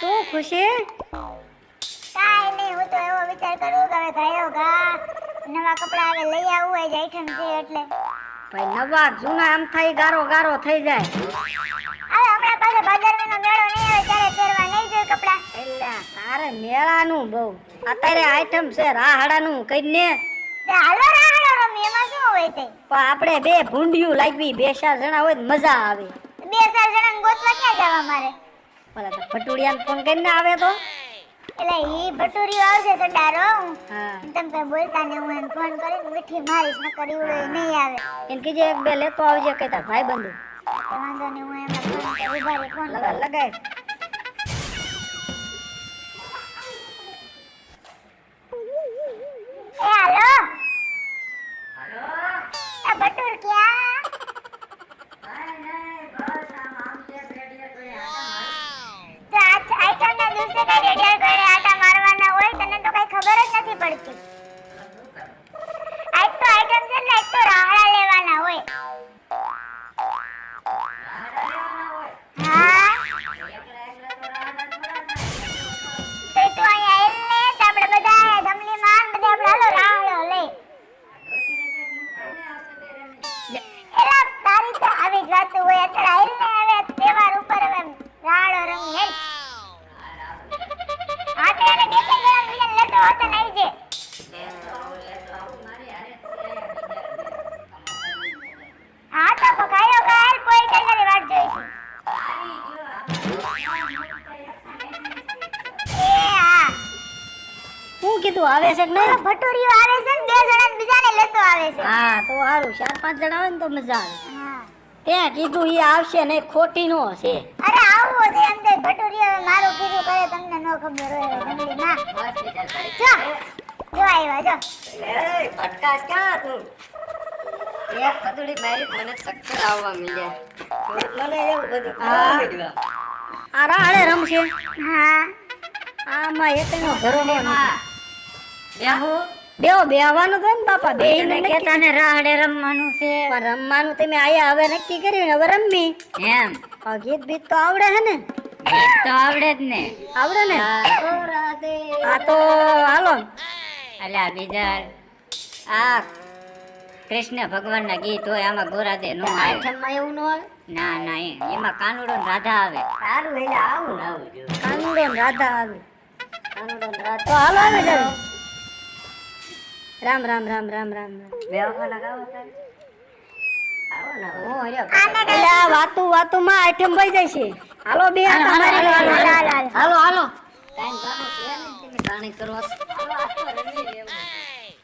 શું ખુશી? કાઈ નહીં, હું તો એવો વિચાર કરું કે હવે ગયો ગા નવા કપડા હવે લઈ આવું હોય આઈટમ છે એટલે. ભાઈ નવા જૂના આમ થાય ગારો ગારો થઈ જાય. હવે હમણાં પાછો ભાદરવીનો મેળો નહીં આવે ત્યારે પહેરવા નહીં જોઈએ કપડા. એટલે તારે મેળાનું બહુ અત્યારે આઈટમ છે રાહડાનું કઈને. તે હાલો રાહડો રમી, એમાં શું હોય તે? પણ આપણે બે ભૂંડિયું લાગવી, બે ચાર જણા હોય તો મજા આવે. બે ચાર જણાને ગોતવા ક્યાં જવા મારે? ભલા તો ભટુડિયાને ફોન કરીને આવે તો. એટલે ઈ ભટુરીઓ આવશે સડારો. હા તમે કઈ બોલતા ને હું એને ફોન કરીને મીઠી મારીશ, નકર ઈવડો નહીં આવે. એને કીજે એક બે લેતો આવજે કહેતા ભાઈ બંધુ. વાંધો નહીં, હું એમને ફોન કરી ઉભા રહી ફોન લગાડ લગાડ. એ હાલો આ ભટુર ક્યાં? તો આ આઈટમના દિવસે કઈ રેડિયો કરે આટા મારવાના હોય, તને તો કઈ ખબર જ નથી પડતી. આજ તો આઈટમ છે ને, આજ તો રાહડા લેવાના હોય. હા તો તું અહીંયા આવીને તો આપણે બધા જમલી માં બધા આપણે હાલો રાહડો લઈ. એલા તારી તો આવી જ વાતો હોય, અત્યારે આવીને હવે તહેવાર ઉપર હવે રાહડો રમી હેલ. હા તો એને બે ત્રણ જણા બીજાને લેતો હોતો ને આવી જે. હા તો પકાયો કાલ કોઈ ચાલની વાટ જોઈશું. એ હા શું કીધું આવે છે કે નહીં? ભટુરીઓ આવે છે ને, બે જણાને બીજાને લેતો આવે છે. હા તો સારું, ચાર પાંચ જણા આવે ને તો મજા આવે. હા ત્યાં કીધું એ આવશે ને ખોટી નો છે. અરે આવું તો એમ તો ભટુરીઓ મારું કીધું કરે તમને ન ખબર હોય જંગલી ના. જો જો આવ્યા જો. પટકાશ ક્યાં તું? એક કદુડી મારી મને ચક્કર આવવા મળ્યા. મને એવું બધું આ રાહડે રમશે. હા આમાં એકનો ઘરો ને બેહો બેહવાનું તો ને બાપા, બેહીને કેતા ને રાહડે રમવાનું છે. પણ રમવાનું તમે આયા હવે નક્કી કર્યું ને, હવે રમવી એમ. ગીત બીત તો આવડે હે ને? ગીત તો આવડે જ ને. આવડે ને? આ તો હાલો. અલ્યા બીજા આ કૃષ્ણ ભગવાન ના ગીત હોય, આમાં ગોરાદે નો આવે. આઠમમાં એવું ન આવે. ના ના એમાં કાનુડો ને રાધા આવે. સારું એટલે આવું ને આવું જો. કાનુડો ને રાધા આવે. કાનુડો ને રાધા તો હાલો આવે જાવ. રામ રામ રામ રામ રામ રામ. બેવાના ગાવો તારે. આવો ને ઓ રે. એટલે આ વાતું માં આઈટમ વઈ જાય છે. હાલો બે તમારી હાલો હાલો. ટાઈમ ગાનો છે ને, તમે ગાણી કરો.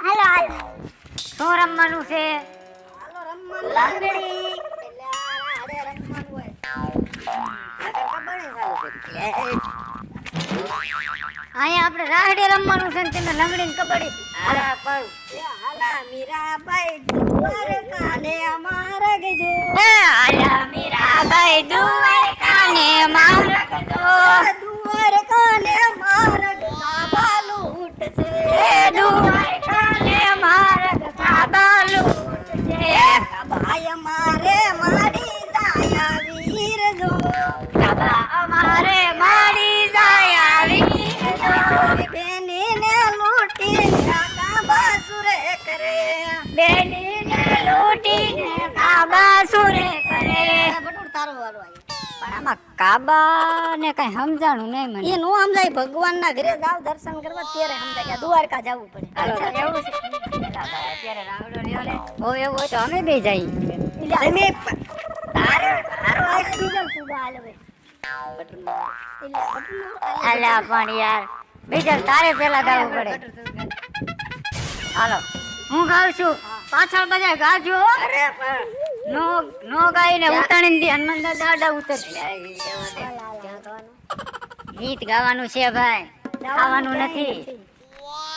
હાલો હાલો શું રમવાનું છે? હાલો રમવાનું લાગડી. એટલે આ રાહડે રમવાનું હોય. અહીંયા આપણે રાહડે રમવાનું છે ને તમે લંગડી કબડ્ડી. હાલા પણ હાલા મીરાબાઈ દ્વારકા ને અમારા ગજો. આલા મીરાબાઈ દ્વારકા ને મારા દ્વારકા ને મારા બાલુ ઉઠશે. દ્વારકા ને મારા બાલુ છે. ભાઈ અમારે મારી દાયા વીર જો. અમારે મારી જાય આવી બેનીને લૂટીને કાબાસુરે કરે. બેનીને લૂટીને કાબાસુરે કરે. બટુર તારો વારો આવ્યો. પણ આમાં કાબા ને કઈ સમજાણું નહીં મને. એ નો સમજાય, ભગવાનના ઘરે જાવ દર્શન કરવા ત્યારે સમજાય કે દ્વારકા જવું પડે. એવું છે. અત્યારે રાવડો રહ્યો ને ઓ એવું હોય તો અમે બે જઈએ. તમે તારો તારો આ બીજો ફૂગા હાલે ભાઈ. અલ્યા પણ યાર બીજા તારે પેલા ગાવું પડે. હાલો હું ગાઉં છું, પાછળ બધા ગાજો. અરે પણ નો ગાઈને ઉતાણીને દી હનુમાન દાદા ઉતરશે. ગીત ગાવાનું છે ભાઈ, ગાવાનું નથી.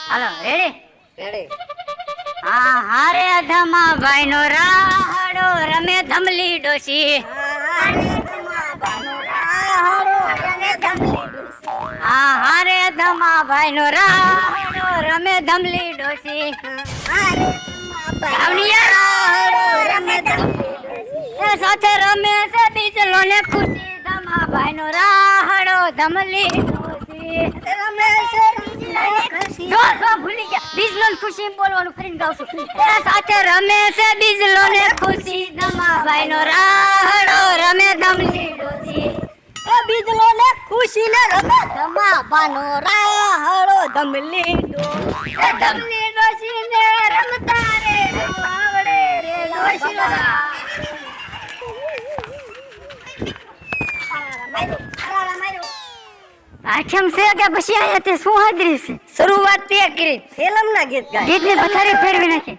હાલો રેડી? રેડી. હા હારે ધમા ભાઈ નો રાહડો રમે ધમલી ડોસી. હા હારે ધમા ભાઈ નો રાહડો રમે ધમલી ડોસી. સાથે રમે છે બીજલો ને ખુશી. ધમા ભાઈ નો રાહડો ધમલી રમે છે રંગીલા ખુશી જો ભૂલી ગયા બીજલો ને ખુશી એમ બોલવાનું ફરીને ગાઉં છું સાથે રમે છે બીજલો ને ખુશી ધમાભાઈ નો રાહડો રમે ધમલી ડોસી એ બીજલો ને ખુશી ને રમે ધમાબાનો રાહડો ધમલી ધમલી ડોસી ને રમતા રે આવડે રે ડોસી આઠમ છે કે પછી આયા તે શું હાજરી છે શરૂઆત તે કરી ફિલ્મ ના ગીત ગાય ગીત ની પથારી ફેરવી નાખી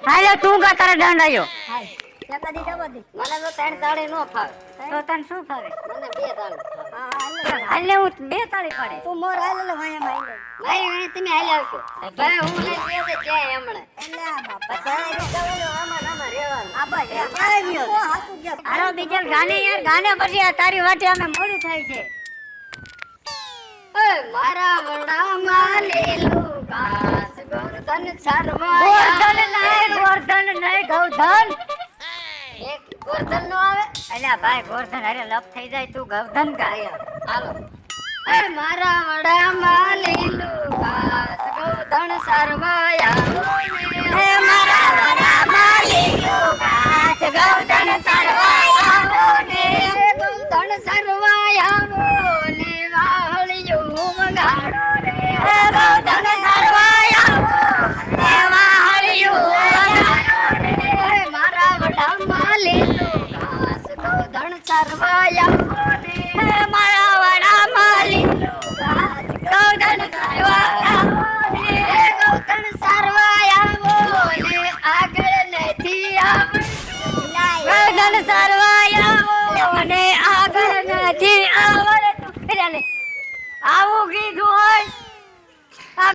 હાલો તું ગા તારા દંડ આવ્યો હાય જબદી મને તો ત્રણ તાળી નો ફાવે તો તને શું ફાવે મને બે તાળી હાલે હું બે તાળી પડે તું મોર હાલ લે વાયા માઈ ભાઈ હવે તમે હાલે આવશો ભાઈ હું ને કે ક્યાં હમણે એટલે આ બાપા જાય જવાનો આમાં રહેવાનું આ ભાઈ આવ્યો હાથું ગયા હાલો બીજલ ગાને યાર ગાને પછી આ તારી વાટે અમે મોડું થાય છે એ મારા વડામાં લીલું ઘાસ ગોરધન શર્મા ગોરધન નહીં ગૌધન એક ગોરધન નો આવે અલ્યા ભાઈ ગોરધન અરે લપ થઈ જાય તું ગૌધન ગાય હાલો એ મારા વડામાં લીલું ઘાસ ગોરધન શર્માયા એ મારા વડામાં લીલું ઘાસ ગોરધન શર્માયા ને ગોરધન શર્માયા ને વાહળિયું વગાડો રે એ ગોરધન શર્માયા ને વાહળિયું વગાડો રે મારા વડામાં લીલું ઘાસ ગોરધન શર્માયા ને મારા વડામાં લીલું ઘાસ ગોરધન શર્માયા ને ગોરધન શર્માયા ને આગળ નથી આવડતું ગોરધન શર્માયા ને આગળ નથી આવડતું એટલે આવું કીધું હોય